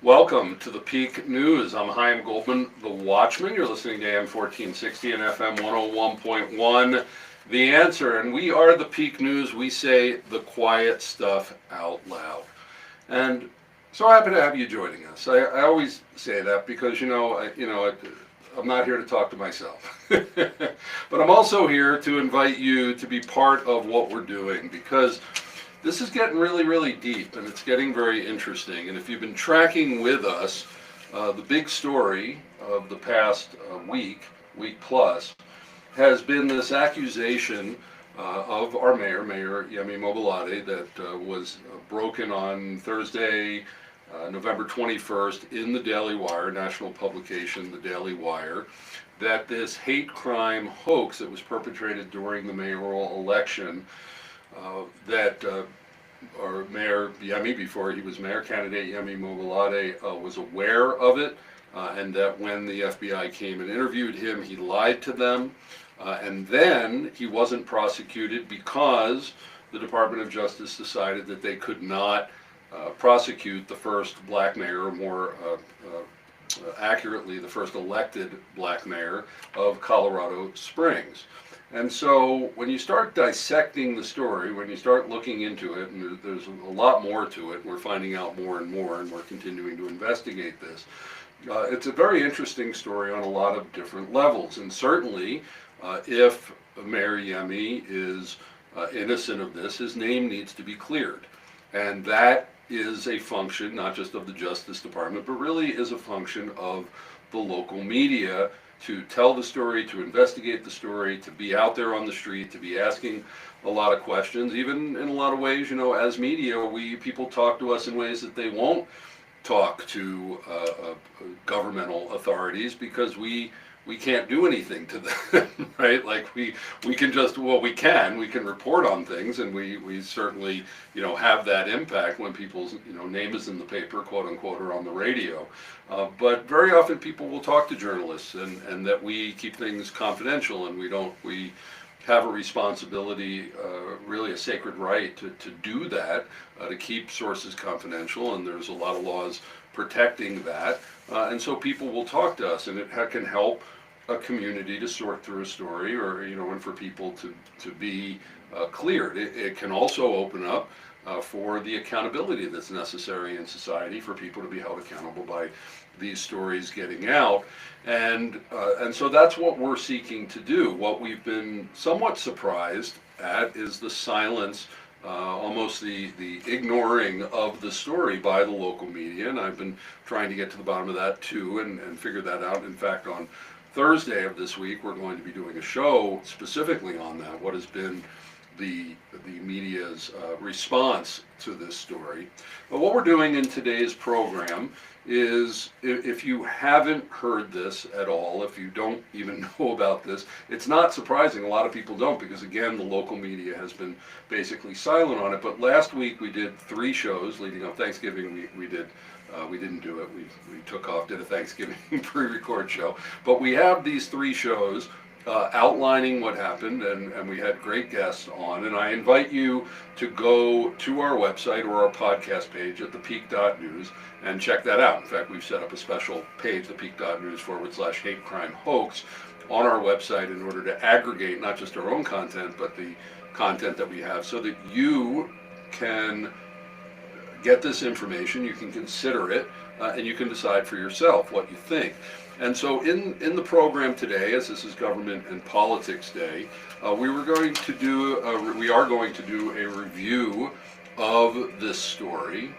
Welcome to the Peak News. I'm Chaim Goldman, the Watchman. You're listening to AM 1460 and FM 101.1. The Answer, and we are the Peak News. We say the quiet stuff out loud. And so happy to have you joining us. I always say that because I'm not here to talk to myself, but I'm also here to invite you to be part of what we're doing, because this is getting really, really deep, and it's getting very interesting. And if you've been tracking with us, the big story of the past week plus, has been this accusation of our Mayor Yemi Know, that was broken on Thursday, November 21st, in the Daily Wire, national publication, the Daily Wire, that this hate crime hoax that was perpetrated during the mayoral election, that our Mayor Yemi, before he was mayor, candidate Yemi Know, was aware of it, and that when the FBI came and interviewed him, he lied to them, and then he wasn't prosecuted because the Department of Justice decided that they could not prosecute the first black mayor, or more accurately, the first elected black mayor of Colorado Springs. And so when you start dissecting the story, when you start looking into it, and there's a lot more to it, we're finding out more and more, and we're continuing to investigate this. It's a very interesting story on a lot of different levels, and certainly if Mayor Yemi is innocent of this, his name needs to be cleared. And that is a function not just of the Justice Department, but really is a function of the local media, to tell the story, to investigate the story, to be out there on the street, to be asking a lot of questions. Even in a lot of ways, as media, people talk to us in ways that they won't talk to governmental authorities, because we can't do anything to them, right? Like we can just, we can report on things, and we certainly, have that impact when people's, name is in the paper, quote unquote, or on the radio. But very often people will talk to journalists, and that we keep things confidential, and we have a responsibility, really a sacred right to do that, to keep sources confidential, and there's a lot of laws protecting that. And so people will talk to us, and it can help a community to sort through a story, or and for people to be cleared. It can also open up for the accountability that's necessary in society, for people to be held accountable by these stories getting out, and so that's what we're seeking to do. What we've been somewhat surprised at is the silence, almost the ignoring of the story by the local media, and I've been trying to get to the bottom of that too, and figure that out. In fact, on Thursday of this week, we're going to be doing a show specifically on that, what has been the media's response to this story. But what we're doing in today's program is, if you haven't heard this at all, if you don't even know about this, it's not surprising. A lot of people don't, because again, the local media has been basically silent on it. But last week we did 3 shows leading up Thanksgiving. We didn't do it. We took off, did a Thanksgiving pre-record show. But we have these 3 shows outlining what happened, and we had great guests on. And I invite you to go to our website or our podcast page at thepeak.news and check that out. In fact, we've set up a special page, thepeak.news/hate crime hoax, on our website in order to aggregate not just our own content, but the content that we have, so that you can get this information, you can consider it, and you can decide for yourself what you think. And so in the program today, as this is Government and Politics Day, we are going to do a review of this story,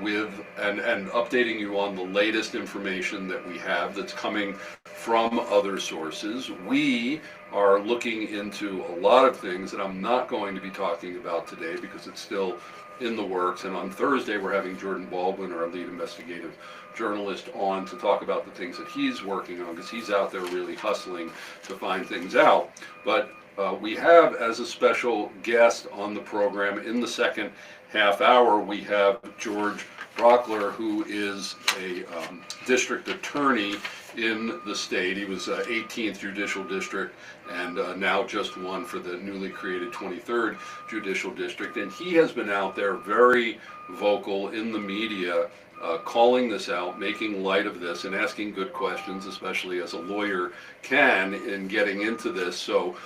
with and updating you on the latest information that we have that's coming from other sources. We are looking into a lot of things that I'm not going to be talking about today, because it's still in the works. And on Thursday, we're having Jordan Baldwin, our lead investigative journalist, on to talk about the things that he's working on, because he's out there really hustling to find things out. But we have, as a special guest on the program in the second half hour, we have George Brauchler, who is a district attorney in the state. He was 18th Judicial District and now just won for the newly created 23rd Judicial District. And he has been out there very vocal in the media, calling this out, making light of this, and asking good questions, especially as a lawyer can in getting into this. So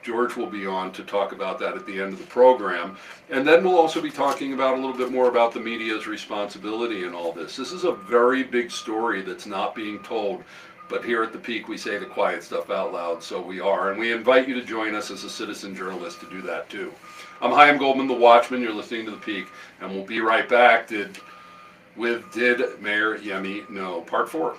George will be on to talk about that at the end of the program. And then we'll also be talking about a little bit more about the media's responsibility in all this. This is a very big story that's not being told. But here at the Peak, we say the quiet stuff out loud, so we are. And we invite you to join us as a citizen journalist to do that too. I'm Chaim Goldman, the Watchman. You're listening to the Peak, and we'll be right back with Did Mayor Yemi Know? Part 4.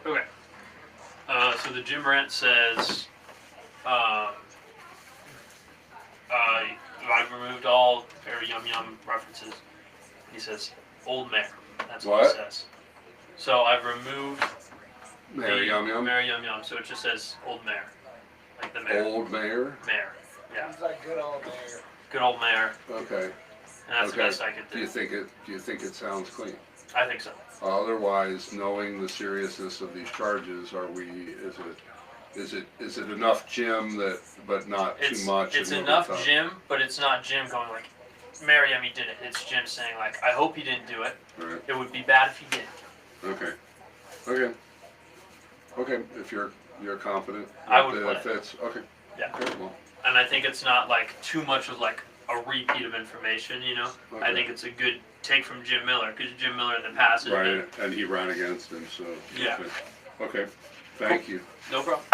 Okay. So the Jim rant says, I've removed all very yum yum references. He says, old mayor. That's what it says. So I've removed Mayor Yum Yum? Mayor Yum Yum. So it just says old mayor. Like the mayor. Old mayor? Mayor. Yeah. He's like good old mayor. Good old mayor. Okay. And that's the best I could do. Do you think it sounds clean? I think so. Otherwise, knowing the seriousness of these charges, is it enough Jim but not too much? It's enough Jim, but it's not Jim going like, Mayor Yemi did it. It's Jim saying like, I hope he didn't do it. Right. It would be bad if he did. Okay. If you're confident, I would play it. Okay. Yeah. Okay, well. And I think it's not like too much of like a repeat of information, you know. Okay. I think it's a good take from Jim Miller because Jim Miller in the past has been, Right, and he ran against him, so. Yeah. Okay. Thank you. No problem.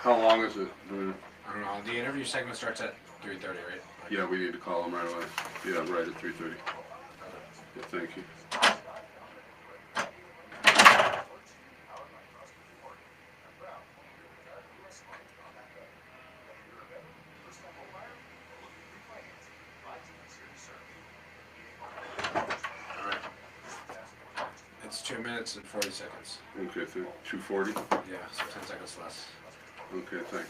How long is it? I don't know. The interview segment starts at 3:30, right? Yeah, we need to call him right away. Yeah, right at 3:30. Yeah, thank you. All right. It's 2 minutes and 40 seconds. Okay, 2:40? Yeah, so 10 seconds less. Okay, thanks.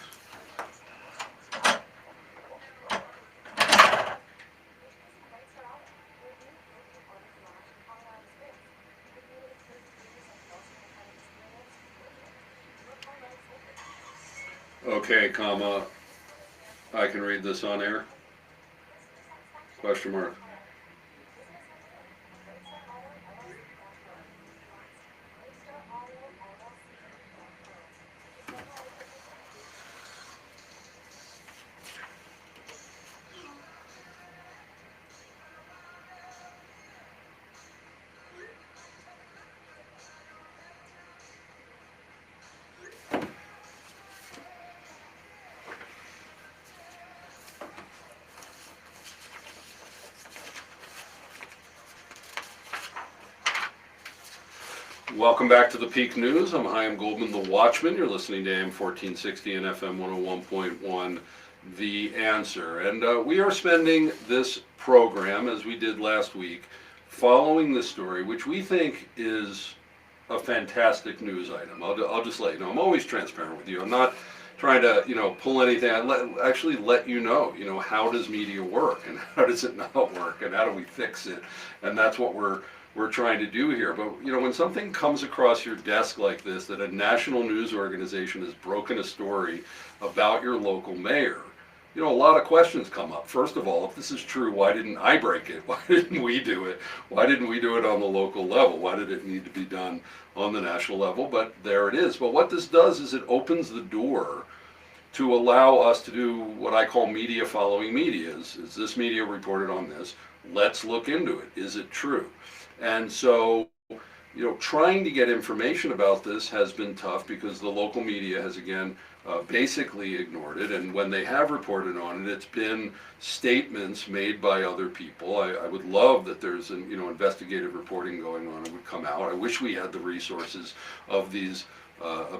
Okay, comma, I can read this on air? Question mark. Welcome back to the Peak News. I'm Chaim Goldman, the Watchman. You're listening to AM 1460 and FM 101.1, The Answer. And we are spending this program, as we did last week, following this story, which we think is a fantastic news item. I'll just let you know. I'm always transparent with you. I'm not trying to, pull anything. Actually let you know, how does media work and how does it not work and how do we fix it? And that's what we're trying to do here. But when something comes across your desk like this, that a national news organization has broken a story about your local mayor, a lot of questions come up. First of all, if this is true, why didn't I break it? Why didn't we do it? Why didn't we do it on the local level? Why did it need to be done on the national level? But there it is. But what this does is it opens the door to allow us to do what I call media following media. Is this media reported on this? Let's look into it. Is it true? And so, trying to get information about this has been tough because the local media has, again, basically ignored it. And when they have reported on it, it's been statements made by other people. I would love that there's an, investigative reporting going on. It would come out. I wish we had the resources of these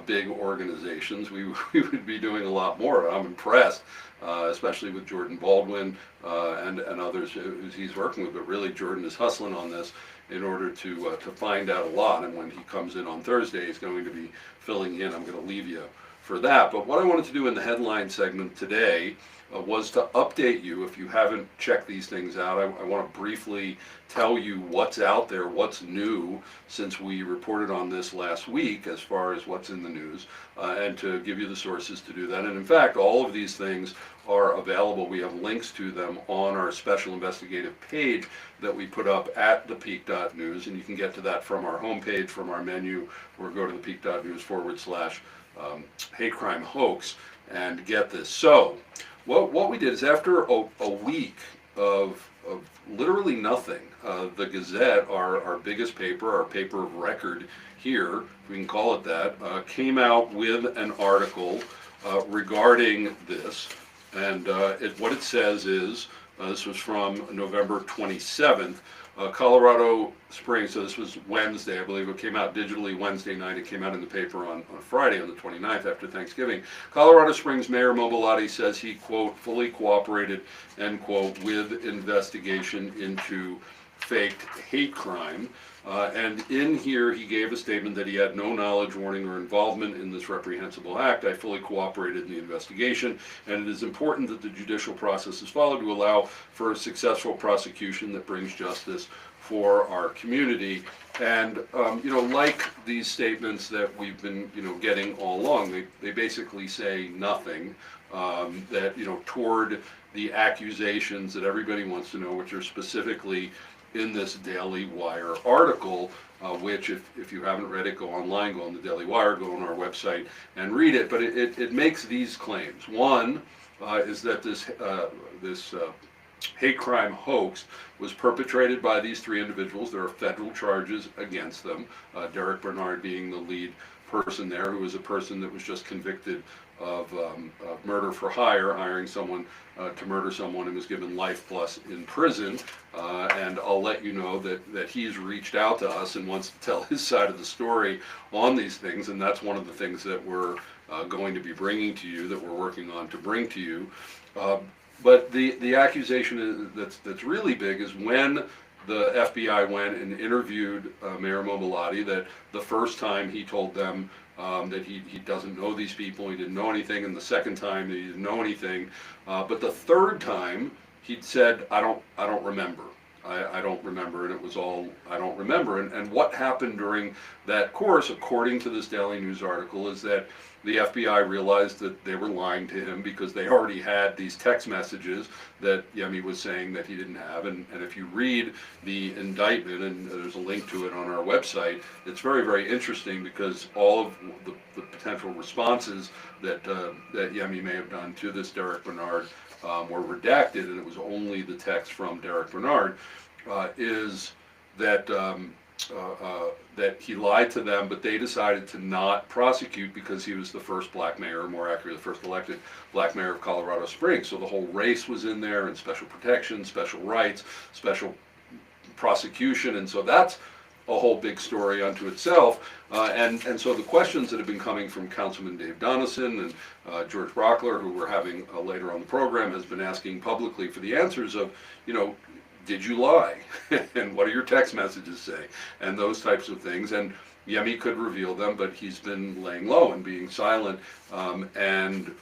big organizations. We would be doing a lot more. I'm impressed, especially with Jordan Baldwin and others who he's working with. But really, Jordan is hustling on this in order to find out a lot. And when he comes in on Thursday, he's going to be filling in. I'm going to leave you for that. But what I wanted to do in the headline segment today was to update you. If you haven't checked these things out, I want to briefly tell you what's out there, what's new since we reported on this last week as far as what's in the news, and to give you the sources to do that. And in fact, all of these things are available. We have links to them on our special investigative page that we put up at thepeak.news, and you can get to that from our homepage, from our menu, or go to thepeak.news/hate crime hoax and get this. So what we did is, after a week of literally nothing, the Gazette, our biggest paper, our paper of record here, if we can call it that, came out with an article regarding this. And what it says is, this was from November 27th, Colorado Springs, so this was Wednesday, I believe. It came out digitally Wednesday night. It came out in the paper on Friday, on the 29th, after Thanksgiving. Colorado Springs Mayor Mobilati says he, quote, fully cooperated, end quote, with investigation into faked hate crime. And in here, he gave a statement that he had no knowledge, warning, or involvement in this reprehensible act. I fully cooperated in the investigation, and it is important that the judicial process is followed to allow for a successful prosecution that brings justice for our community. And, like these statements that we've been, getting all along, they basically say nothing that, toward the accusations that everybody wants to know, which are specifically in this Daily Wire article, which if you haven't read it, go online, go on the Daily Wire, go on our website and read it. But it makes these claims. One is that this hate crime hoax was perpetrated by these three individuals. There are federal charges against them, Derek Bernard being the lead person there, who was a person that was just convicted of murder for hire, hiring someone to murder someone, and was given life plus in prison. And I'll let you know that he's reached out to us and wants to tell his side of the story on these things, and that's one of the things that we're going to be bringing to you, that we're working on to bring to you. But the accusation that's really big is when the FBI went and interviewed Mayor Mobilati, that the first time he told them that he doesn't know these people, he didn't know anything, and the second time he didn't know anything, but the third time he'd said, I don't remember. I don't remember, and it was all, I don't remember. And what happened during that course, according to this Daily News article, is that the FBI realized that they were lying to him because they already had these text messages that Yemi was saying that he didn't have. And if you read the indictment, and there's a link to it on our website, it's very, very interesting, because all of the potential responses that Yemi may have done to this Derek Bernard were redacted, and it was only the text from Derek Bernard, is that that he lied to them, but they decided to not prosecute because he was the first black mayor, or more accurately, the first elected black mayor of Colorado Springs. So the whole race was in there, and special protection, special rights, special prosecution, and so that's a whole big story unto itself. And so the questions that have been coming from Councilman Dave Donaldson and George Brauchler, who we're having later on the program, has been asking publicly for the answers of, did you lie? And what do your text messages say? And those types of things. And Yemi could reveal them, but he's been laying low and being silent. And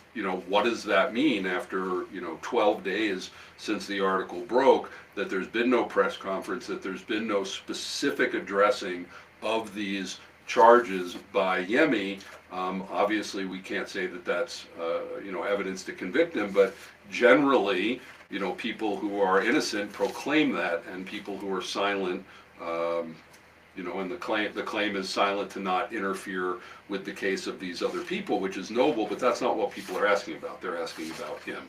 what does that mean after 12 days since the article broke, that there's been no press conference, that there's been no specific addressing of these charges by Yemi? Obviously, we can't say that that's evidence to convict him, but generally, people who are innocent proclaim that, and people who are silent, and the claim is silent to not interfere with the case of these other people, which is noble, but that's not what people are asking about. They're asking about him.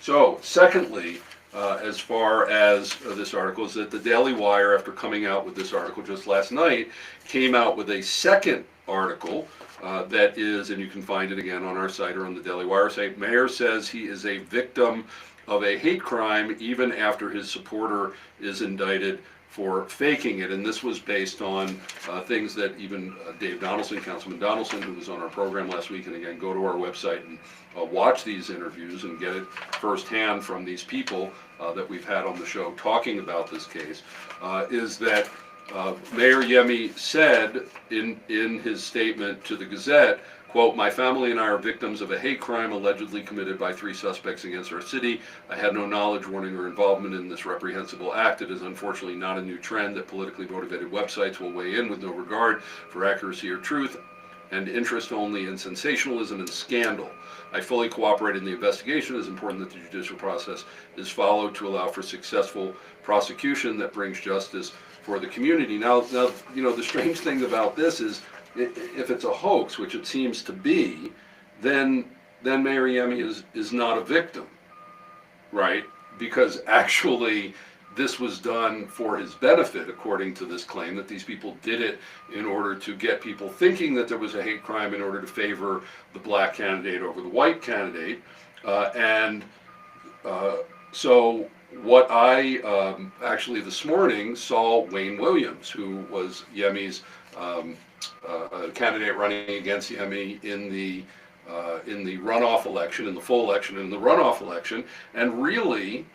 So, secondly, as far as this article, is that the Daily Wire, after coming out with this article just last night, came out with a second article that is, and you can find it again on our site or on the Daily Wire site. Mayor says he is a victim of a hate crime even after his supporter is indicted for faking it. And this was based on things that even Dave Donaldson, Councilman Donaldson, who was on our program last week, and again, go to our website and watch these interviews and get it firsthand from these people that we've had on the show talking about this case, is that Mayor Yemi said in his statement to the Gazette, quote, "My family and I are victims of a hate crime allegedly committed by 3 suspects against our city. I had no knowledge, warning, or involvement in this reprehensible act. It is unfortunately not a new trend that politically motivated websites will weigh in with no regard for accuracy or truth and interest only in sensationalism and scandal. I fully cooperate in the investigation. It is important that the judicial process is followed to allow for successful prosecution that brings justice for the community." Now, the strange thing about this is, if it's a hoax, which it seems to be, then Mayor Yemi is not a victim, right? Because actually this was done for his benefit, according to this claim, that these people did it in order to get people thinking that there was a hate crime in order to favor the black candidate over the white candidate. So what I actually this morning saw Wayne Williams, who was Yemi's candidate running against Yemi in the runoff election, in the full election, and in the runoff election. And really,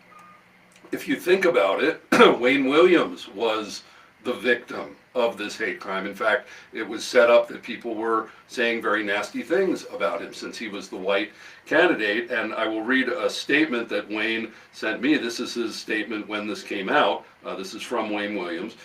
if you think about it, Wayne Williams was the victim of this hate crime. In fact, it was set up that people were saying very nasty things about him since he was the white candidate. And I will read a statement that Wayne sent me. This is his statement when this came out. This is from Wayne Williams.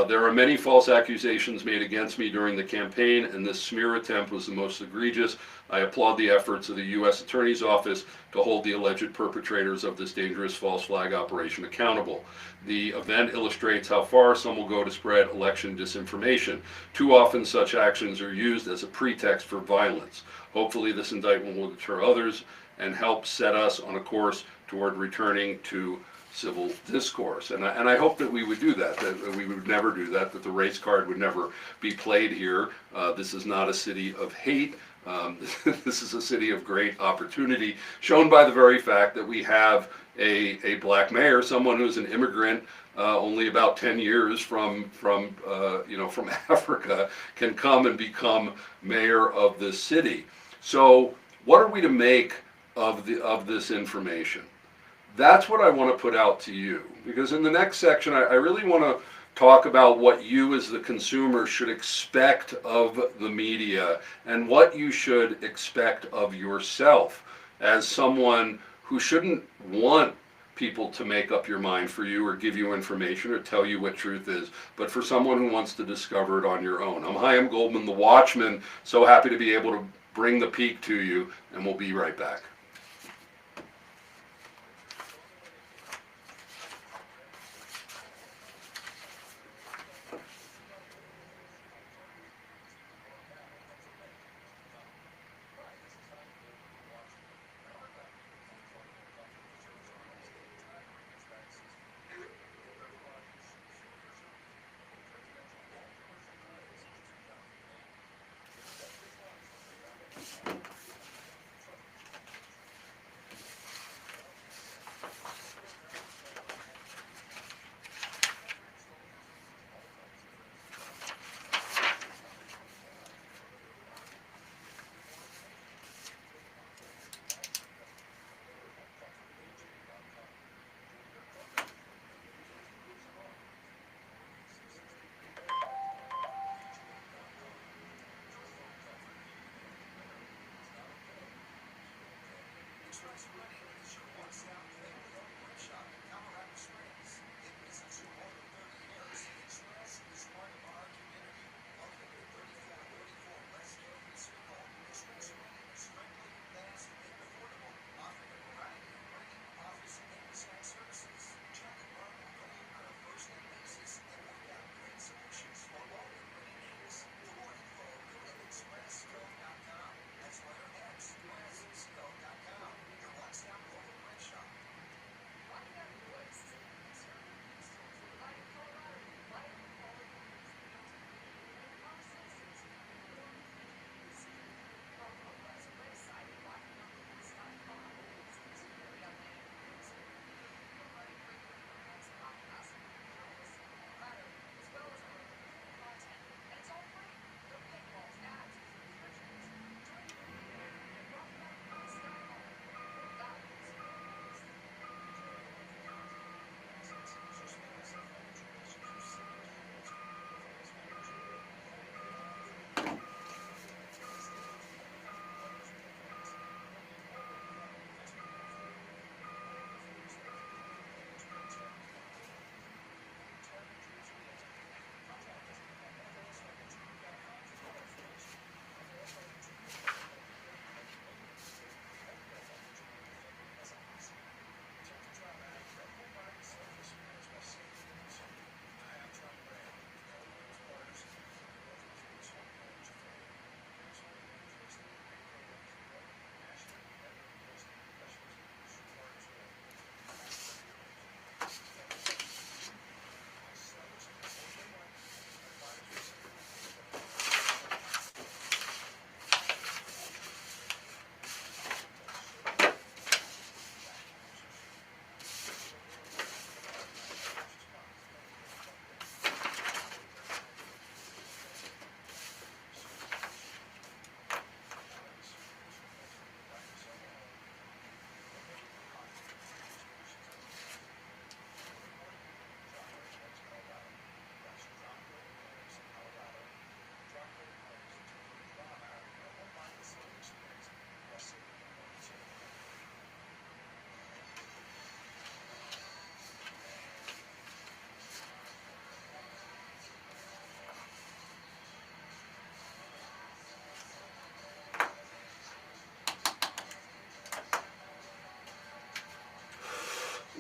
"There are many false accusations made against me during the campaign, and this smear attempt was the most egregious. I applaud the efforts of the U.S. Attorney's Office to hold the alleged perpetrators of this dangerous false flag operation accountable. The event illustrates how far some will go to spread election disinformation. Too often such actions are used as a pretext for violence. Hopefully this indictment will deter others and help set us on a course toward returning to civil discourse." And I hope that we would do that we would never do that the race card would never be played here. This is not a city of hate. This is a city of great opportunity, shown by the very fact that we have a black mayor, someone who's an immigrant, only about 10 years from Africa, can come and become mayor of this city. So what are we to make of this information? That's what I want to put out to you, because in the next section I really want to talk about what you as the consumer should expect of the media, and what you should expect of yourself as someone who shouldn't want people to make up your mind for you or give you information or tell you what truth is, but for someone who wants to discover it on your own. I'm Chaim Goldman, the Watchman, so happy to be able to bring the peak to you, and we'll be right back.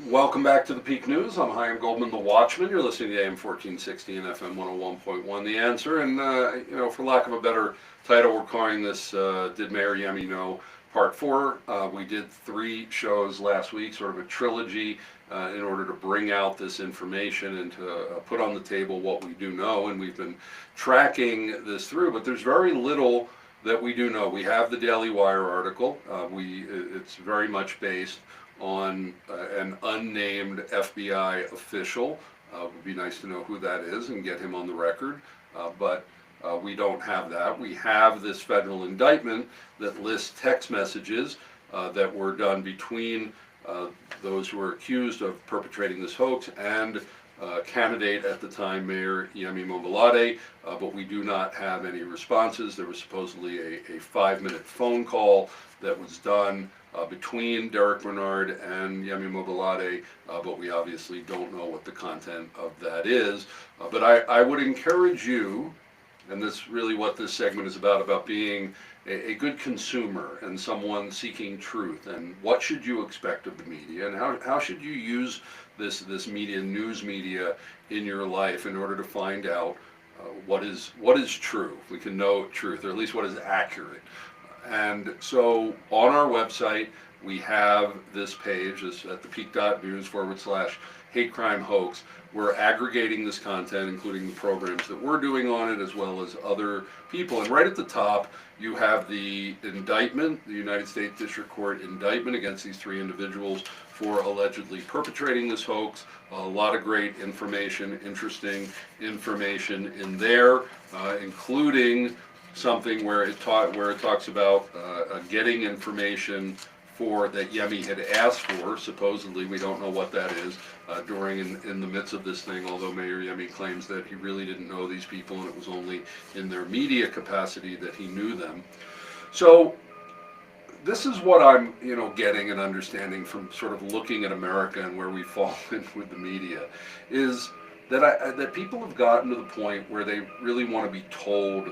Welcome back to the Peak News. I'm Chaim Goldman, the Watchman. You're listening to AM 1460 and FM 101.1. The Answer, and for lack of a better title, we're calling this "Did Mayor Yemi Know?" Part 4. We did 3 shows last week, sort of a trilogy, in order to bring out this information and to put on the table what we do know. And we've been tracking this through, but there's very little that we do know. We have the Daily Wire article. It's very much based on an unnamed FBI official. It would be nice to know who that is and get him on the record, but we don't have that. We have this federal indictment that lists text messages that were done between those who are accused of perpetrating this hoax and candidate at the time, Mayor Yemi Know, but we do not have any responses. There was supposedly a 5-minute phone call that was done between Derek Bernard and Yemi Know, but we obviously don't know what the content of that is. But I would encourage you, and this is really what this segment is about being a good consumer and someone seeking truth, and what should you expect of the media, and how should you use this media, news media, in your life in order to find out what is true. We can know truth, or at least what is accurate. And so on our website, we have this page, this at thepeak.news/hate crime hoax. We're aggregating this content, including the programs that we're doing on it, as well as other people. And right at the top, you have the indictment, the United States District Court indictment against these 3 individuals for allegedly perpetrating this hoax. A lot of great information, interesting information in there, including something where it talks about getting information that Yemi had asked for. Supposedly, we don't know what that is, in the midst of this thing, although Mayor Yemi claims that he really didn't know these people and it was only in their media capacity that he knew them. So this is what I'm getting and understanding from sort of looking at America and where we fall in with the media, is that people have gotten to the point where they really want to be told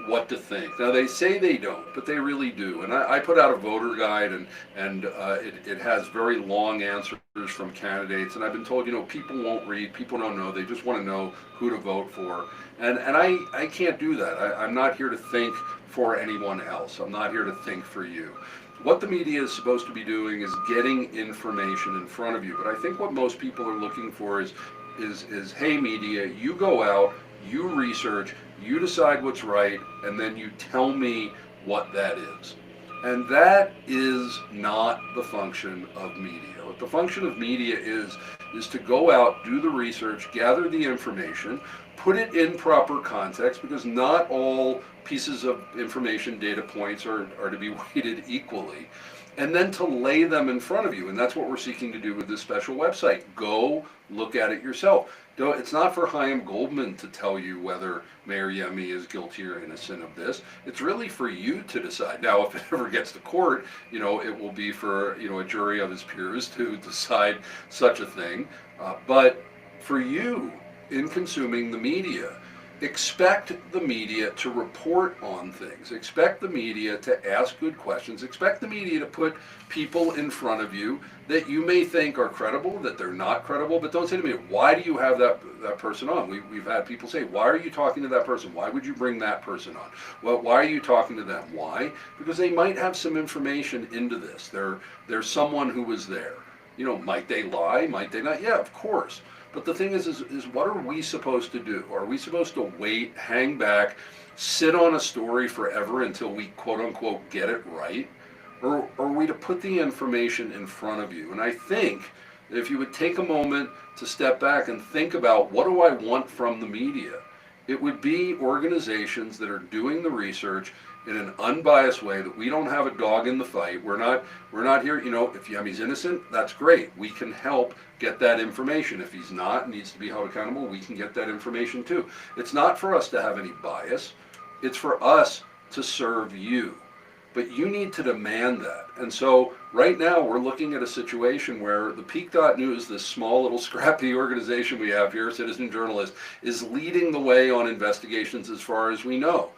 what to think. Now they say they don't, but they really do. And I put out a voter guide, and it has very long answers from candidates. And I've been told, people won't read, people don't know, they just want to know who to vote for. And I can't do that. I'm not here to think for anyone else. I'm not here to think for you. What the media is supposed to be doing is getting information in front of you. But I think what most people are looking for is hey media, you go out, you research, you decide what's right, and then you tell me what that is. And that is not the function of media. What the function of media is to go out, do the research, gather the information, put it in proper context, because not all pieces of information, data points, are to be weighted equally, and then to lay them in front of you. And that's what we're seeking to do with this special website. Go look at it yourself. It's not for Chaim Goldman to tell you whether Mayor Yemi is guilty or innocent of this. It's really for you to decide. Now, if it ever gets to court, it will be for a jury of his peers to decide such a thing. But for you, in consuming the media, expect the media to report on things. Expect the media to ask good questions. Expect the media to put people in front of you that you may think are credible, that they're not credible. But don't say to me, why do you have that person on? We've had people say, why are you talking to that person? Why would you bring that person on? Well, why are you talking to them? Why? Because they might have some information into this. There's someone who was there. Might they lie? Might they not? Yeah, of course. But the thing is what are we supposed to do? Are we supposed to wait, hang back, sit on a story forever until we quote unquote get it right? Or are we to put the information in front of you? And I think that if you would take a moment to step back and think about, what do I want from the media? It would be organizations that are doing the research in an unbiased way, that we don't have a dog in the fight. We're not here, if Yemi's innocent, that's great. We can help get that information. If he's not, needs to be held accountable, we can get that information too. It's not for us to have any bias. It's for us to serve you. But you need to demand that. And so right now we're looking at a situation where the Peak.News, this small little scrappy organization we have here, citizen journalist, is leading the way on investigations as far as we know.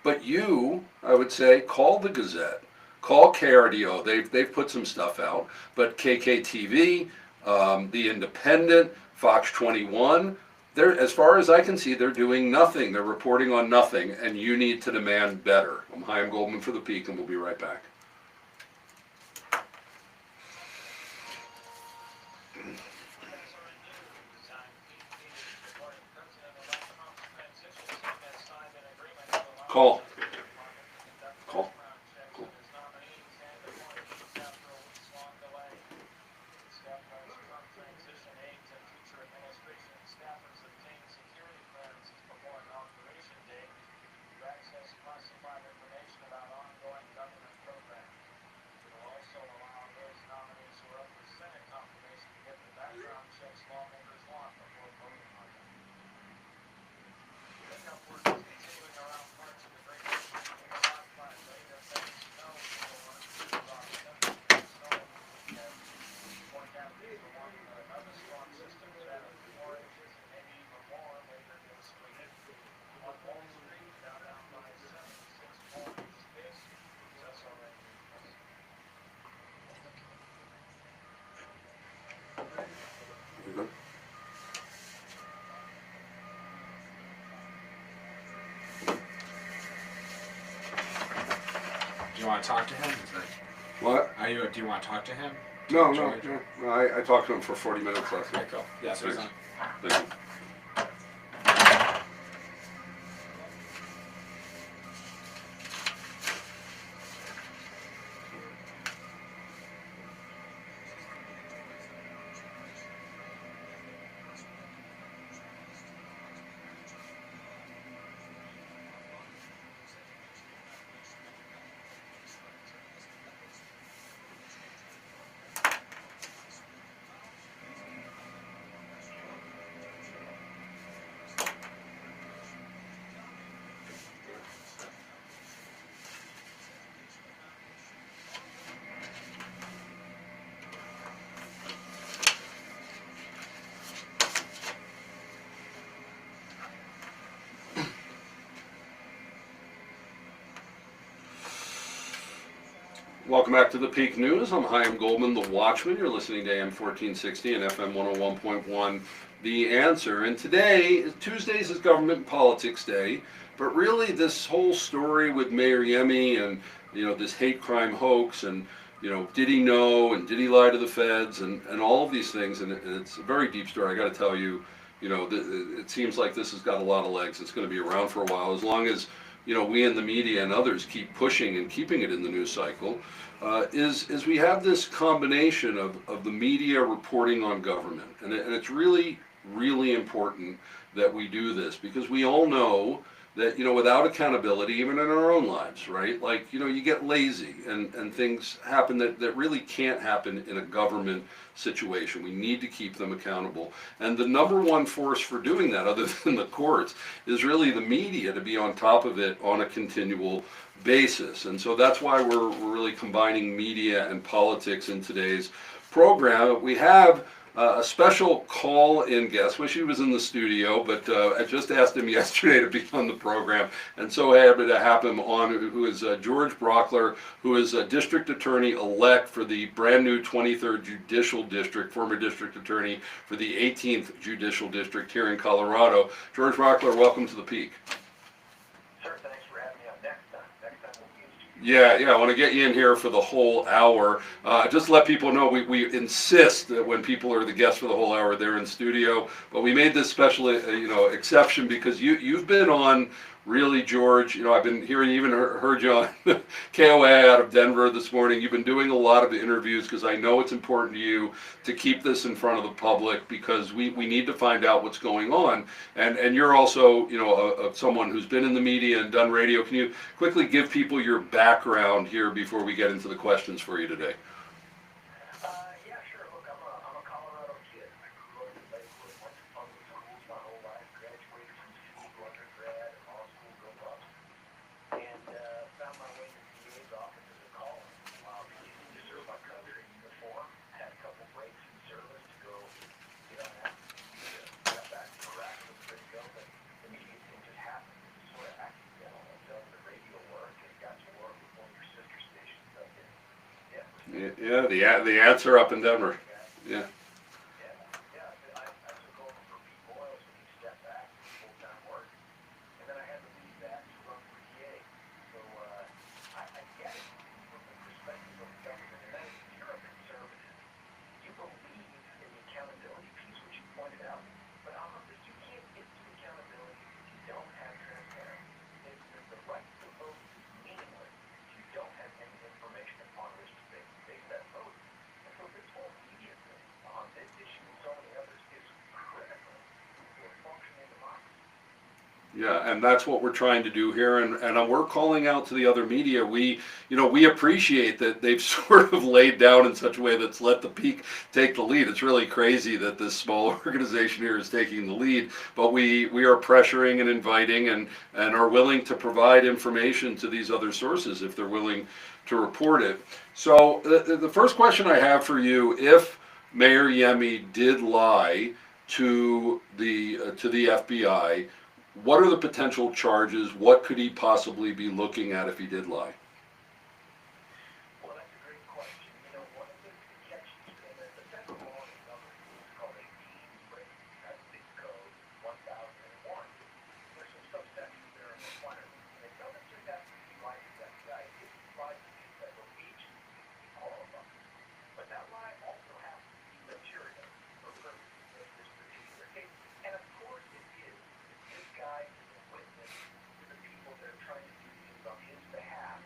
But you, I would say, call the Gazette, Call KRDO. They've put some stuff out, but KKTV, The Independent, Fox 21. They're, as far as I can see, they're doing nothing. They're reporting on nothing, and you need to demand better. I'm Chaim Goldman for The Peak, and we'll be right back. Call. Call. Call. Do you want to talk to him? What? Do you want to talk to him? No. I talked to him for 40 minutes last Okay, week. cool. Yeah, so he's on. Thank you. Welcome back to the Peak News. I'm Chaim Goldman, the Watchman. You're listening to AM 1460 and FM 101.1, The Answer. And today, Tuesdays is Government and Politics Day, but really this whole story with Mayor Yemi and, this hate crime hoax and, did he know and did he lie to the feds and all of these things, and it's a very deep story. I got to tell you, it seems like this has got a lot of legs. It's going to be around for a while, as long as we in the media and others keep pushing and keeping it in the news cycle, is we have this combination of the media reporting on government. And it's really, really important that we do this, because we all know that, without accountability, even in our own lives, right? Like, you get lazy and things happen that really can't happen in a government situation. We need to keep them accountable. And the number one force for doing that, other than the courts, is really the media, to be on top of it on a continual basis. And so that's why we're really combining media and politics in today's program. We have a special call-in guest. Wish he was in the studio, but I just asked him yesterday to be on the program, and so happy to have him on, who is George Brauchler, who is a district attorney-elect for the brand new 23rd Judicial District, former district attorney for the 18th Judicial District here in Colorado. George Brauchler, welcome to the Peak. Sure, thanks for having me on next time. Next time we'll be in Yeah, I want to get you in here for the whole hour. Just to let people know, we insist that when people are the guests for the whole hour, they're in studio. But we made this special, exception because you've been on. Really, George, I've been hearing, even heard you on KOA out of Denver this morning. You've been doing a lot of interviews because I know it's important to you to keep this in front of the public, because we need to find out what's going on. And you're also, someone who's been in the media and done radio. Can you quickly give people your background here before we get into the questions for you today? Yeah, sure. Look, I'm a Colorado kid. I grew up in Lakewood, went to public schools my whole life, graduated from school, undergrad, and law school, go up, and found my way to the DA's office as a calling while continuing to serve my country in uniform. Had a couple breaks in service to go get on active duty. Got back to Iraq, was ready to go, but the media thing just happened. It was sort of accidental. I've done the radio work and got to work with one of your sister stations up in Yeah, the ants are up in Denver. Yeah. I took over for Pete Boyles when he stepped back from full-time work, and then I had to leave that to run for DA. So, I get it from the perspective of the government, and that is, if you're a conservative, you believe in the accountability piece, which you pointed out, but honestly, you can't get to accountability if you don't have transparency. The right to vote is meaningless if you don't have any information upon which to base that vote. And so this whole media thing on this issue and so many others is critical for a functioning democracy. Yeah, and that's what we're trying to do here, and we're calling out to the other media. We appreciate that they've sort of laid down in such a way that's let the peak take the lead. It's really crazy that this small organization here is taking the lead, but we are pressuring and inviting and are willing to provide information to these other sources if they're willing to report it. So the first question I have for you, if Mayor Yemi did lie to the FBI, what are the potential charges? What could he possibly be looking at if he did lie? Well, that's a great question. One of the catches in the federal law and government is called a deed rate. That's the code 1001. There's some subsections there and requirements. And it doesn't just have to be like the FBI. It applies to the federal agency to qualify. But that lie also has to be material for purposes of this particular case. And of course it is. This guy is a witness to the people that are trying to do things on his behalf,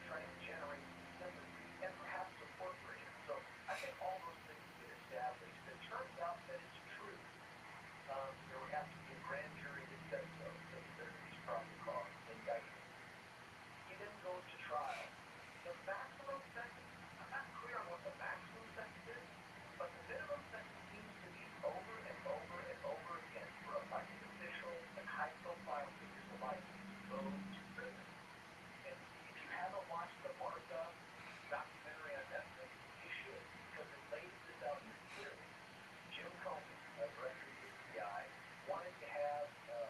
trying to generate sympathy and perhaps support for him. So I think all those things have been established. If it turns out that it's true, there would have to be a grand jury that says so, that he's probably cause indictment. He then goes to trial. The maximum sentence, I'm not clear on what the maximum sentence is, but the minimum sentence seems to be over and over and over again for elected officials and high-profile figures alike to go to prison. And if you haven't watched the Martha documentary on Netflix, you should, because it lays this out very clearly. Jim Comey, director of the FBI, wanted to have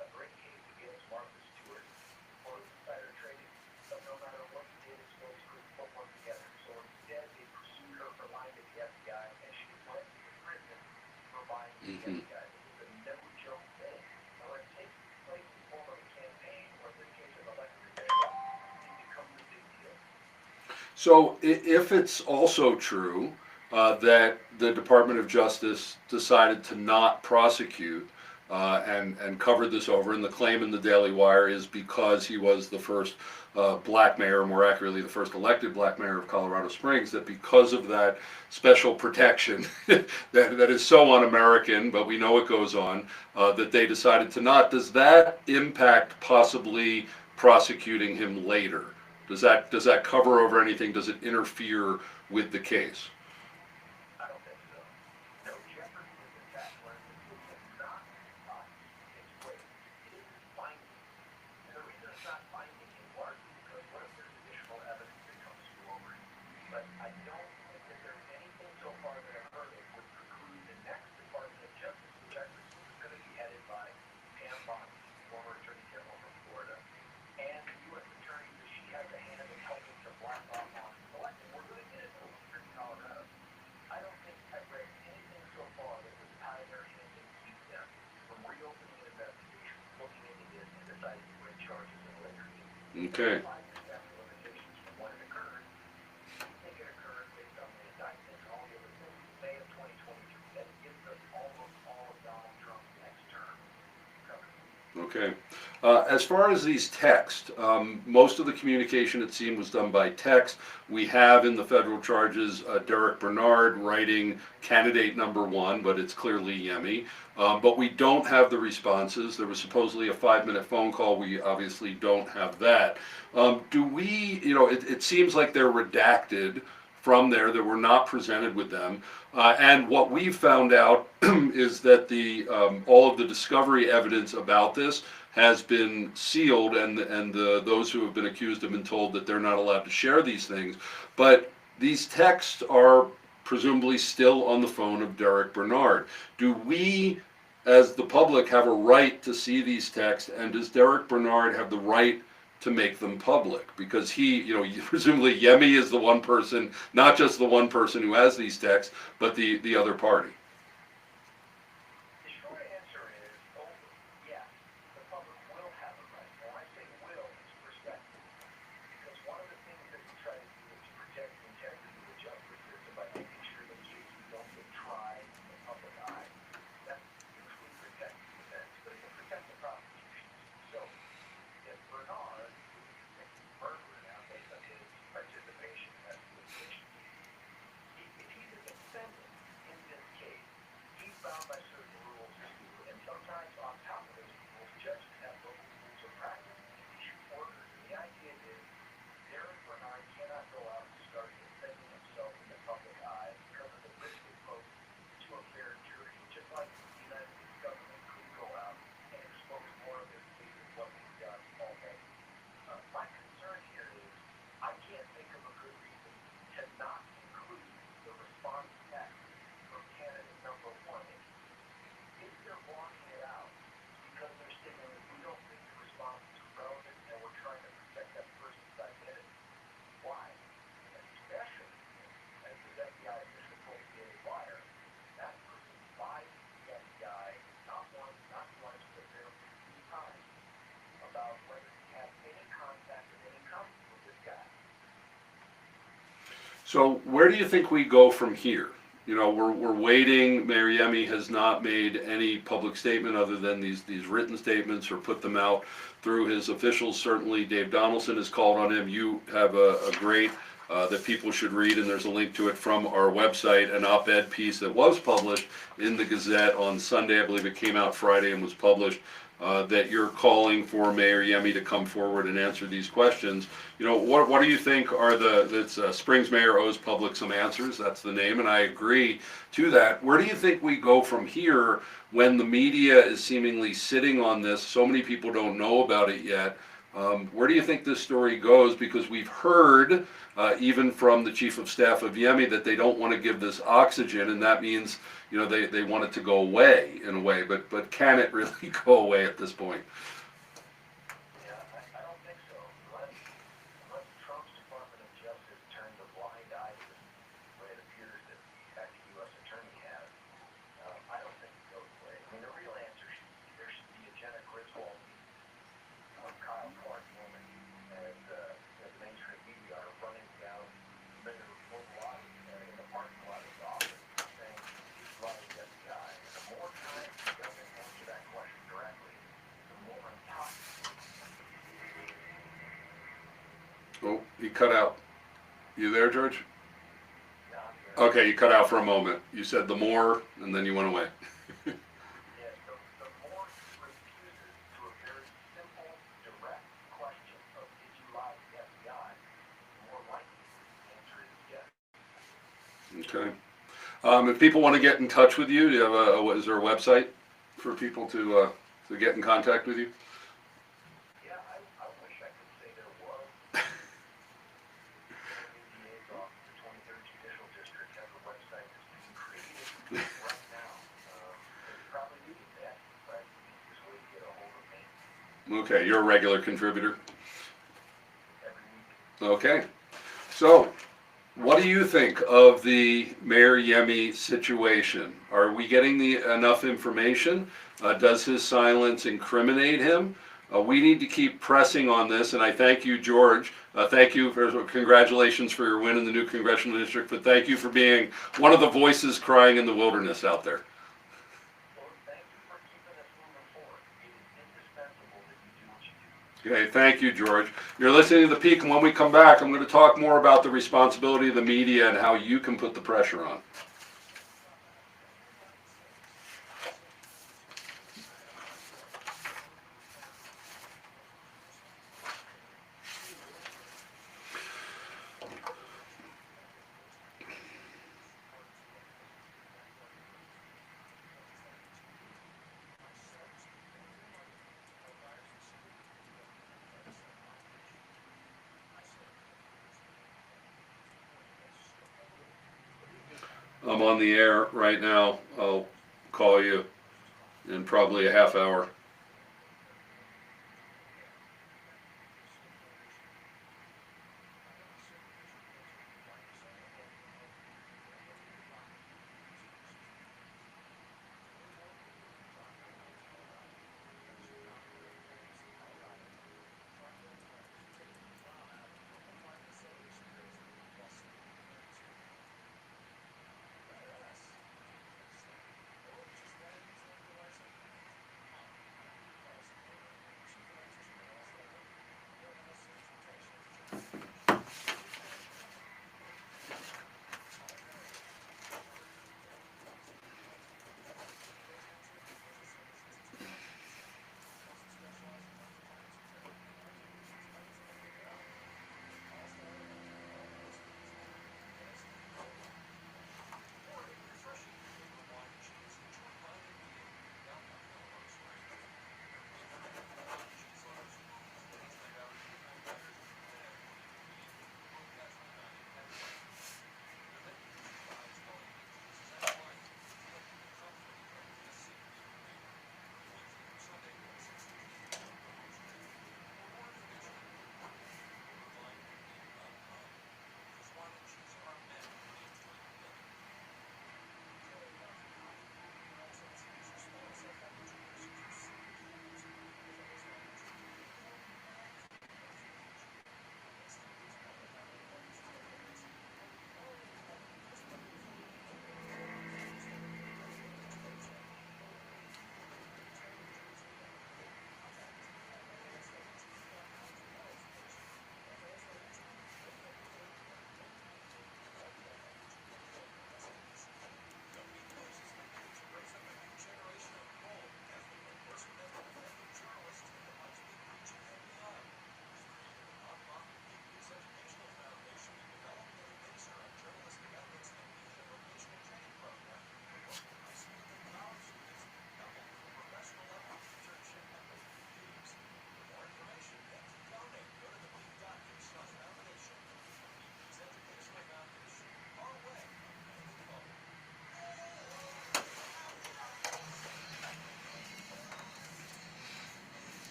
a great case against Martha Stewart for insider trading, but no matter what he did, his folks couldn't put one together. So instead, they pursued her for lying to the FBI, and she went to prison for lying to the FBI. This is a no-joke thing. Now, when it takes place in the form of a campaign, or in this case, an elected official, it becomes a big deal. So if it's also true that the Department of Justice decided to not prosecute and covered this over, and the claim in the Daily Wire is because he was the first black mayor, more accurately the first elected black mayor of Colorado Springs, that because of that special protection that is so un-American, but we know it goes on, that they decided to not. Does that impact possibly prosecuting him later? Does that cover over anything? Does it interfere with the case? I don't think so. No jeopardy is the fact when it's not its weight. It isn't binding. And the reason it's not binding in part is because what if there's additional evidence that comes forward? But I don't think that there's anything so far that I've heard that would preclude the next Department of Justice, which I presume is going to be headed by Pam Bondi, former Attorney General from Florida, and the U.S. Attorney, that she has a hand in helping to block off on selecting. We're going to get it over in Colorado. I don't think I've read anything so far that would tie their hands and keep them from reopening an investigation, looking into this, and deciding to bring charges in later. Okay. 5 years after limitations from when it occurred, we think it occurred based on the indictment and all the other things in May of 2023. That gives us almost all of Donald Trump's next term covered. Okay. As far as these texts, most of the communication, it seemed, was done by text. We have in the federal charges Derek Bernard writing candidate number 1, but it's clearly Yemi. But we don't have the responses. There was supposedly a 5-minute phone call. We obviously don't have that. Do we, it seems like they're redacted from there, that were not presented with them. And what we've found out is that all of the discovery evidence about this has been sealed, and those who have been accused have been told that they're not allowed to share these things. But these texts are presumably still on the phone of Derek Bernard. Do we, as the public, have a right to see these texts, and does Derek Bernard have the right to make them public? Because he, you know, presumably Yemi is the one person, not just the one person who has these texts, but the other party. The short answer is, yes, the public will have a right. When I say will, it's perspective. Because one of the things that we try to do is protect the integrity of the justice system by making sure that cases don't get tried in the public eye. That usually protects the defense, but it can protect the prosecution. So, if Bernard, who is convicted of burglary now based on his participation in that litigation, if he's a defendant in this case, he's bound by certain rules too, and sometimes on top of those rules, judges have local rules of practice and issue orders. And the idea is, Derek Bernard cannot go out and start defending himself in the public eye because of the risk it poses to a fair jury, just like the United States government could go out and expose more of their cases, what they've done already. My concern here is, I can't think of a good reason to not include the response text from candidate number one. If they're blocking it out because they're signaling we don't think the response is relevant and we're trying to protect that person's identity, why? Especially as the FBI official told Daily Wire, that person lied to the FBI not once, not twice, but there 3 times about whether he had any contact or any company with this guy. So where do you think we go from here? You know, we're waiting. Mayor Yemi has not made any public statement other than these written statements or put them out through his officials. Certainly Dave Donaldson has called on him. You have a great, that people should read, and there's a link to it from our website, an op-ed piece that was published in the Gazette on Sunday. I believe it came out Friday and was published. That you're calling for Mayor Yemi to come forward and answer these questions. You know, what do you think are Springs Mayor owes public some answers? That's the name, and I agree to that. Where do you think we go from here when the media is seemingly sitting on this? So many people don't know about it yet. Where do you think this story goes? Because we've heard, even from the chief of staff of Yemi, that they don't want to give this oxygen, and that means, you know, they want it to go away in a way. But can it really go away at this point? Yeah, I don't think so. Unless Trump's Department of Justice turns a blind eye to this, what it appears that the acting U.S. attorney has, I don't think it goes away. I mean, the real answer there should be a Jenna Griswold of Kyle Clark woman, and the mainstream media are running down the middle of the lot in the parking lot of the office, saying he's running this guy. And the more time he doesn't answer that question directly, the more on top. Oh, he cut out. You there, George? Yeah, I'm here. Okay, you cut out for a moment. You said the more, and then you went away. Yes, the more he refuses to a very simple, direct question of did you lie to the FBI, the more likely the answer is yes. Okay. If people want to get in touch with you, do you have is there a website for people to get in contact with you? Yeah, I wish I could say there was. The DA's office, the 23rd Judicial District, has a website that's being created right now. It's probably needed that, but the easiest way to get a hold of me Okay, you're a regular contributor. every week. Okay. So, what do you think of the Mayor Yemi situation? Are we getting enough information? Does his silence incriminate him? We need to keep pressing on this, and I thank you, George. Thank you for congratulations for your win in the new congressional district, but thank you for being one of the voices crying in the wilderness out there. Well, thank you for keeping us moving forward. It is indispensable that you do what you do. Okay, thank you, George. You're listening to The Peak, and when we come back, I'm going to talk more about the responsibility of the media and how you can put the pressure on. I'm on the air right now. I'll call you in probably a half hour.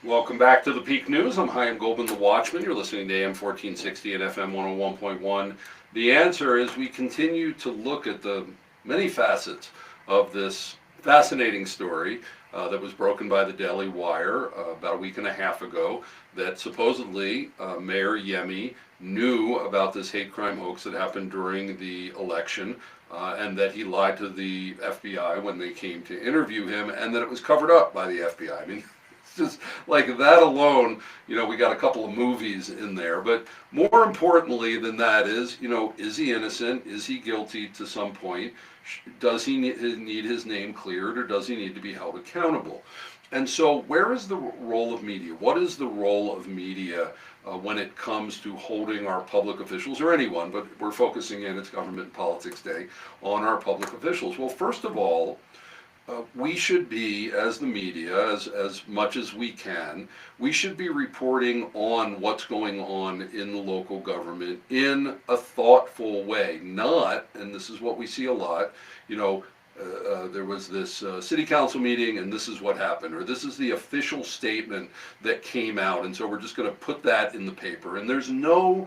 Welcome back to the Peak News. I'm Chaim Goldman, the Watchman. You're listening to AM 1460 and FM 101.1. The answer is we continue to look at the many facets of this fascinating story that was broken by the Daily Wire about a week and a half ago, that supposedly Mayor Yemi knew about this hate crime hoax that happened during the election, and that he lied to the FBI when they came to interview him, and that it was covered up by the FBI. I mean, just like that alone, we got a couple of movies in there. But more importantly than that is, is he innocent? Is he guilty to some point? Does he need his name cleared, or does he need to be held accountable? And so where is the role of media? What is the role of media when it comes to holding our public officials, or anyone, but we're focusing in, it's Government and Politics Day, on our public officials? Well, first of all, we should be, as the media, as much as we can, we should be reporting on what's going on in the local government in a thoughtful way. Not, and this is what we see a lot, there was this city council meeting and this is what happened, or this is the official statement that came out, and so we're just going to put that in the paper. And there's no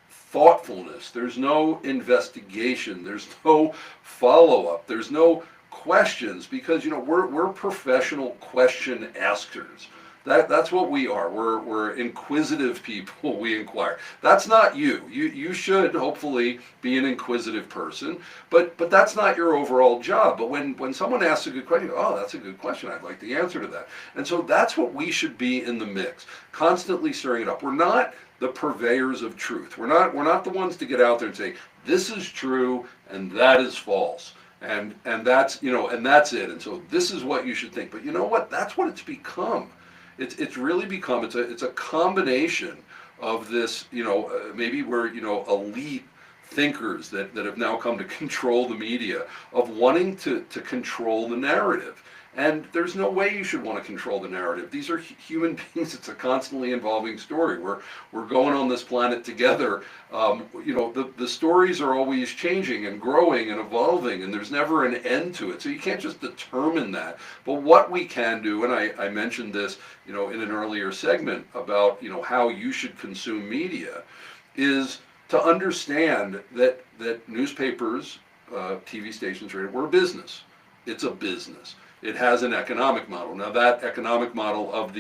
thoughtfulness, there's no investigation, there's no follow-up, there's no questions, because we're professional question askers. That's what we are. We're inquisitive people. We inquire. That's not you. You should hopefully be an inquisitive person, but that's not your overall job. But when someone asks a good question, oh, that's a good question, I'd like the answer to that. And so that's what we should be in the mix, constantly stirring it up. We're not the purveyors of truth. We're not the ones to get out there and say this is true and that is false. And that's and that's it. And so this is what you should think. But you know what? That's what it's become. It's really become. It's a combination of this. Maybe we're elite thinkers that have now come to control the media, of wanting to control the narrative. And there's no way you should want to control the narrative. These are human beings. It's a constantly evolving story. We're going on this planet together. The stories are always changing and growing and evolving, and there's never an end to it. So you can't just determine that. But what we can do, and I mentioned this, in an earlier segment about how you should consume media, is to understand that newspapers, TV stations, radio, we're a business. It's a business. It has an economic model. Now that economic model of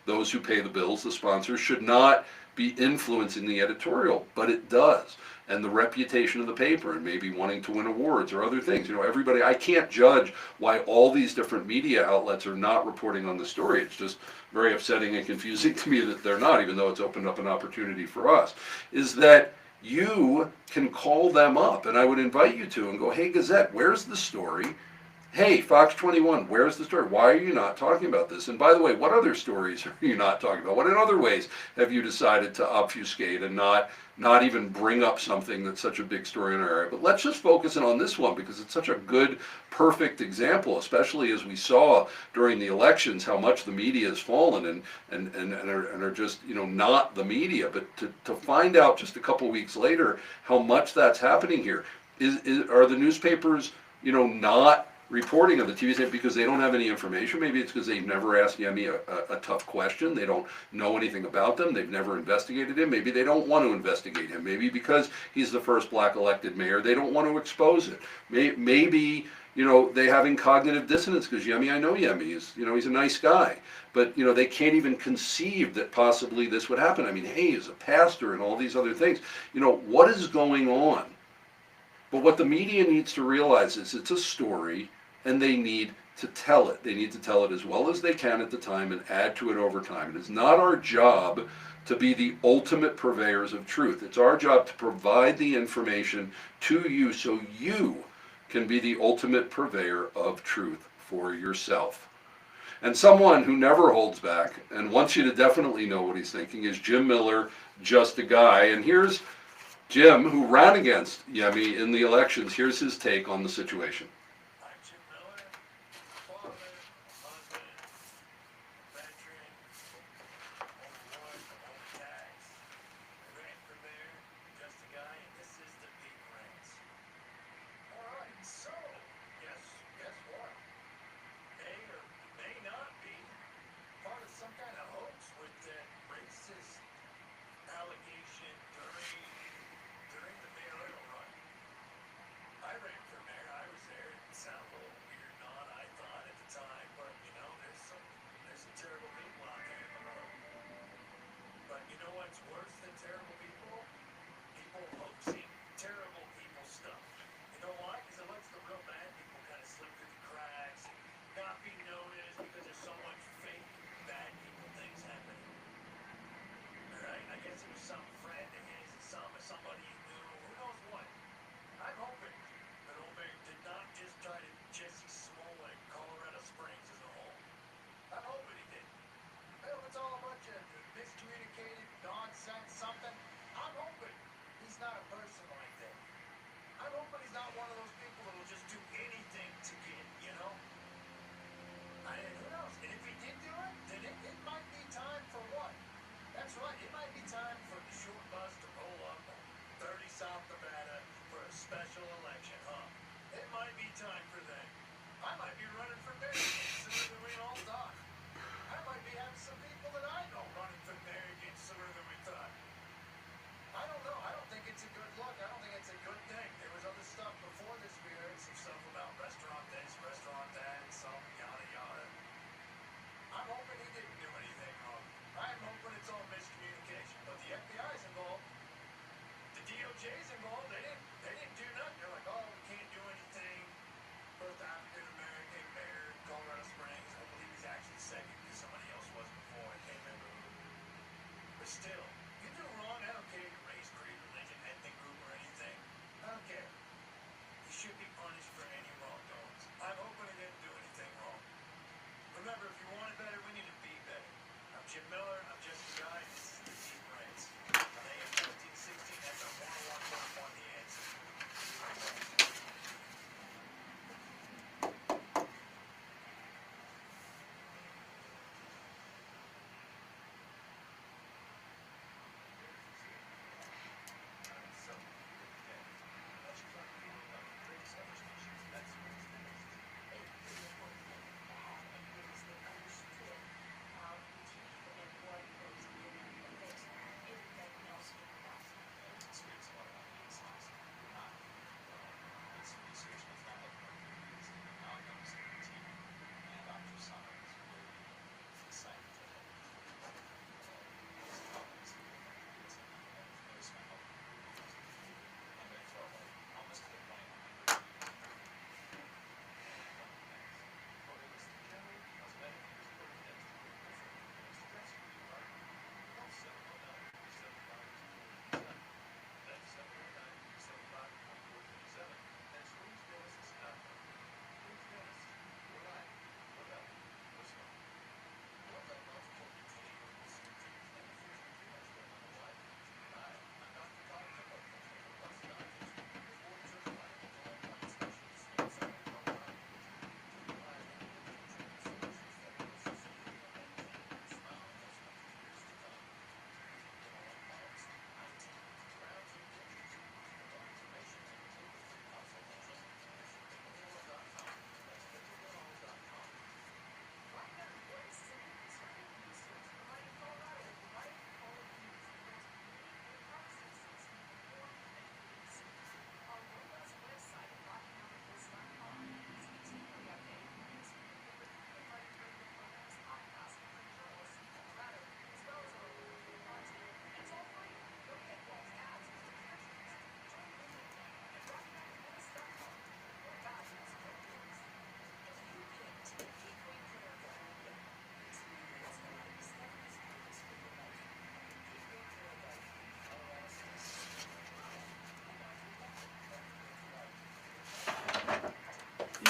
those who pay the bills, the sponsors, should not be influencing the editorial, but it does. And the reputation of the paper, and maybe wanting to win awards or other things. Everybody, I can't judge why all these different media outlets are not reporting on the story. It's just very upsetting and confusing to me that they're not, even though it's opened up an opportunity for us, is that you can call them up, and I would invite you to, and go, hey, Gazette, where's the story? Hey, Fox 21, where's the story? Why are you not talking about this? And by the way, what other stories are you not talking about? What in other ways have you decided to obfuscate and not even bring up something that's such a big story in our area? But let's just focus in on this one, because it's such a good, perfect example, especially as we saw during the elections how much the media has fallen and are just not the media. But to find out just a couple weeks later how much that's happening here, are the newspapers not reporting of the TV station because they don't have any information? Maybe it's because they've never asked Yemi a tough question. They don't know anything about them. They've never investigated him. Maybe they don't want to investigate him. Maybe because he's the first black elected mayor, they don't want to expose it. Maybe they having cognitive dissonance because Yemi, I know Yemi, he's a nice guy. But they can't even conceive that possibly this would happen. I mean, hey, he's a pastor and all these other things. What is going on? But what the media needs to realize is it's a story, and they need to tell it. They need to tell it as well as they can at the time and add to it over time. It is not our job to be the ultimate purveyors of truth. It's our job to provide the information to you so you can be the ultimate purveyor of truth for yourself. And someone who never holds back and wants you to definitely know what he's thinking is Jim Miller, just a guy. And here's Jim, who ran against Yemi in the elections. Here's his take on the situation. I'm Jim Miller, father, husband, veteran, over tax. I ran for mayor, just a guy, and this is the big rants. All right, so, guess what? May or may not be part of some kind of hoax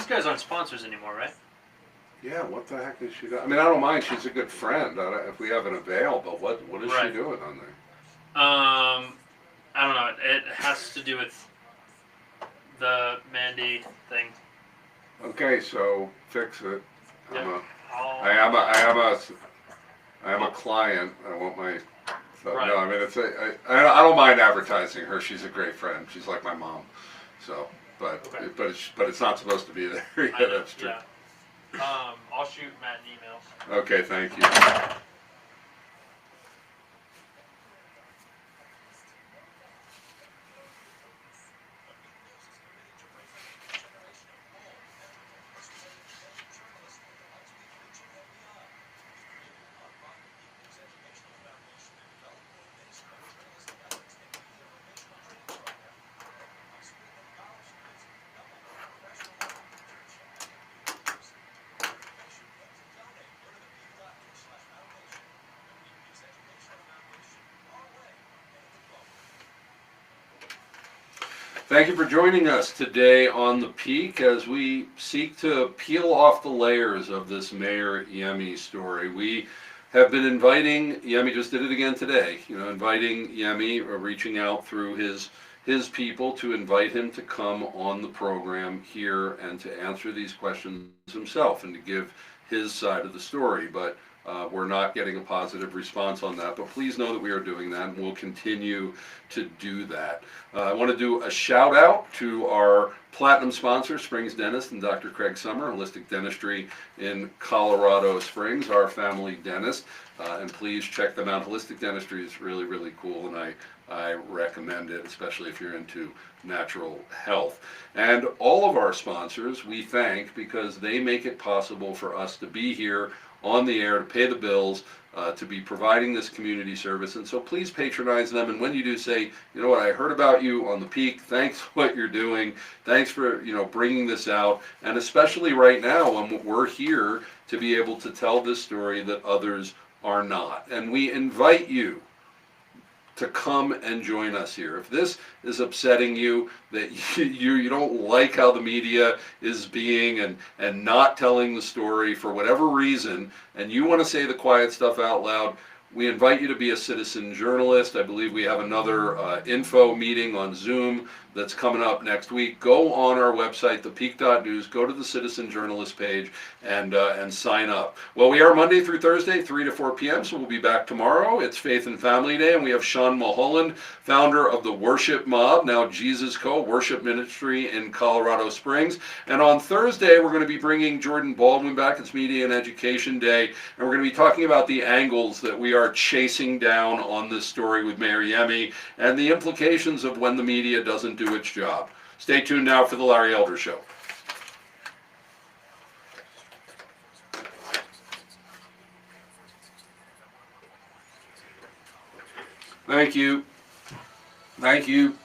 these guys aren't sponsors anymore, right? Yeah, what the heck is she doing? I mean, I don't mind. She's a good friend. If we have an avail, but what is she Right. doing on there? I don't know. It has to do with the Mandy thing. Okay, so fix it. Yeah. I am a client. I want my. So, Right. No, I mean I don't mind advertising her. She's a great friend. She's like my mom. So, but Okay. but it's not supposed to be there. Yeah, I know, that's true. yeah. I'll shoot Matt an email. Okay, thank you. Thank you for joining us today on The Peak as we seek to peel off the layers of this Mayor Yemi story. We have been inviting, Yemi just did it again today, inviting Yemi, reaching out through his people to invite him to come on the program here and to answer these questions himself and to give his side of the story. But we're not getting a positive response on that, but please know that we are doing that and we'll continue to do that. I want to do a shout out to our platinum sponsor, Springs Dentist and Dr. Craig Summer, Holistic Dentistry in Colorado Springs, our family dentist. And please check them out. Holistic Dentistry is really, really cool, and I recommend it, especially if you're into natural health. And all of our sponsors we thank because they make it possible for us to be here on the air, to pay the bills, to be providing this community service. And so please patronize them. And when you do, say, you know what, I heard about you on The Peak. Thanks for what you're doing. Thanks for, bringing this out. And especially right now when we're here to be able to tell this story that others are not. And we invite you to come and join us here. If this is upsetting you, that you don't like how the media is being and not telling the story for whatever reason, and you want to say the quiet stuff out loud, we invite you to be a citizen journalist. I believe we have another info meeting on Zoom that's coming up next week. Go on our website, thepeak.news, go to the citizen journalist page and sign up. Well, we are Monday through Thursday, 3 to 4 p.m., so we'll be back tomorrow. It's Faith and Family Day, and we have Sean Mulholland, founder of the Worship Mob, now Jesus Co. Worship Ministry in Colorado Springs. And on Thursday, we're going to be bringing Jordan Baldwin back. It's Media and Education Day, and we're going to be talking about the angles that we are chasing down on this story with Mayor Yemi and the implications of when the media doesn't do its job. Stay tuned now for the Larry Elder Show. Thank you. Thank you.